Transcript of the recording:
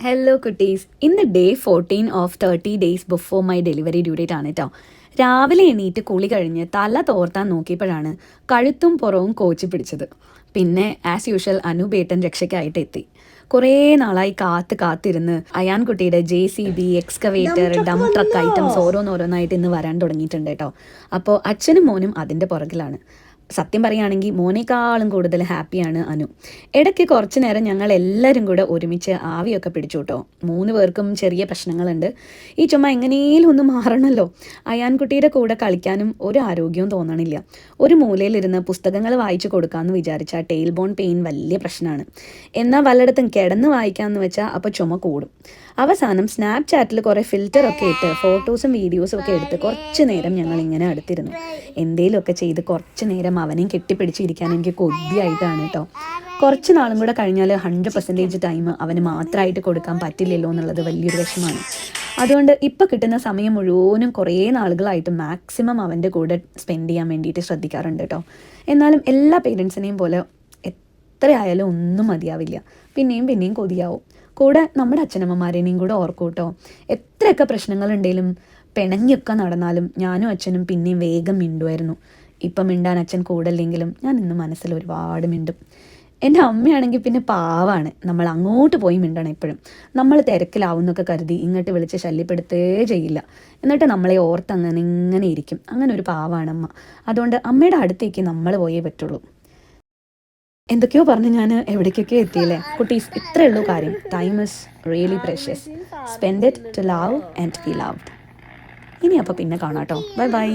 Hello കുട്ടീസ്, ഇന്ന് day 14 of 30 days before my delivery due date ആണ് കേട്ടോ. രാവിലെ എണീറ്റ് കുളി കഴിഞ്ഞ് തല തോർത്താൻ നോക്കിയപ്പോഴാണ് കഴുത്തും പുറവും കോച്ചി പിടിച്ചത്. പിന്നെ ആസ് യൂഷ്വൽ അനുബേട്ടൻ രക്ഷയ്ക്കായിട്ട് എത്തി. കുറേ നാളായി കാത്തിരുന്ന് അയാൻകുട്ടിയുടെ JCB, excavator, Dum truck items ഓരോന്നോരോന്നായിട്ട് ഇന്ന് വരാൻ തുടങ്ങിയിട്ടുണ്ട് കേട്ടോ. അപ്പോൾ അച്ഛനും മോനും അതിൻ്റെ പുറകിലാണ്. സത്യം പറയുകയാണെങ്കിൽ മോനേക്കാളും കൂടുതൽ ഹാപ്പിയാണ് അനു. ഇടയ്ക്ക് കുറച്ച് നേരം ഞങ്ങൾ എല്ലാവരും കൂടെ ഒരുമിച്ച് ആവിയൊക്കെ പിടിച്ചു കേട്ടോ. 3 പേർക്കും ചെറിയ പ്രശ്നങ്ങളുണ്ട്. ഈ ചുമ എങ്ങനെയും ഒന്ന് മാറണമല്ലോ. അയാൻകുട്ടിയുടെ കൂടെ കളിക്കാനും ഒരു ആരോഗ്യവും തോന്നണില്ല. ഒരു മൂലയിലിരുന്ന് പുസ്തകങ്ങൾ വായിച്ചു കൊടുക്കാമെന്ന് വിചാരിച്ചാൽ ടെയിൽ ബോൺ പെയിൻ വലിയ പ്രശ്നമാണ്. എന്നാൽ വല്ലയിടത്തും കിടന്ന് വായിക്കാമെന്ന് വെച്ചാൽ അപ്പോൾ ചുമ കൂടും. അവസാനം സ്നാപ്ചാറ്റിൽ കുറേ ഫിൽറ്ററൊക്കെ ഇട്ട് ഫോട്ടോസും വീഡിയോസും ഒക്കെ എടുത്ത് കുറച്ച് നേരം ഞങ്ങൾ ഇങ്ങനെ അടുത്തിരുന്നു. എന്തേലുമൊക്കെ ചെയ്ത് കുറച്ച് നേരം അവനെയും കെട്ടിപ്പിടിച്ചിരിക്കാൻ എനിക്ക് കൊതിയായിട്ടാണ് കേട്ടോ. കുറച്ച് നാളും കൂടെ കഴിഞ്ഞാൽ 100% ടൈം അവന് മാത്രമായിട്ട് കൊടുക്കാൻ പറ്റില്ലല്ലോ എന്നുള്ളത് വലിയൊരു വിഷമമാണ്. അതുകൊണ്ട് ഇപ്പോൾ കിട്ടുന്ന സമയം മുഴുവനും കുറേ നാളുകളായിട്ട് മാക്സിമം അവൻ്റെ കൂടെ സ്പെൻഡ് ചെയ്യാൻ വേണ്ടിയിട്ട് ശ്രദ്ധിക്കാറുണ്ട് കേട്ടോ. എന്നാലും എല്ലാ പേരൻസിനെയും പോലെ എത്രയായാലും ഒന്നും മതിയാവില്ല. പിന്നെയും കൊതിയാവും. കൂടെ നമ്മുടെ അച്ഛനമ്മമാരേനെയും കൂടെ ഓർക്കും കേട്ടോ. എത്രയൊക്കെ പ്രശ്നങ്ങളുണ്ടെങ്കിലും പിണങ്ങിയൊക്കെ നടന്നാലും ഞാനും അച്ഛനും പിന്നെയും വേഗം മിണ്ടുമായിരുന്നു. ഇപ്പം മിണ്ടാൻ അച്ഛൻ കൂടല്ലെങ്കിലും ഞാൻ ഇന്ന് മനസ്സിൽ ഒരുപാട് മിണ്ടും. എൻ്റെ അമ്മയാണെങ്കിൽ പിന്നെ പാവാണ്. നമ്മൾ അങ്ങോട്ട് പോയി മിണ്ടണം എപ്പോഴും. നമ്മൾ തിരക്കിലാവുന്നൊക്കെ കരുതി ഇങ്ങോട്ട് വിളിച്ച് ശല്യപ്പെടുത്തേ ചെയ്യില്ല. എന്നിട്ട് നമ്മളെ ഓർത്ത് ഇങ്ങനെ ഇരിക്കും. അങ്ങനെ ഒരു പാവാണ് അമ്മ. അതുകൊണ്ട് അമ്മയുടെ അടുത്തേക്ക് നമ്മൾ പോയേ പറ്റുള്ളൂ. എന്തൊക്കെയോ പറഞ്ഞ് ഞാൻ എവിടേക്കൊക്കെ എത്തിയില്ലേ കുട്ടീസ്. ഇത്രയേ ഉള്ളൂ കാര്യം. Time is really precious. Spend it to love and be loved. ഇനി അപ്പോൾ പിന്നെ കാണാം കേട്ടോ. Bye by.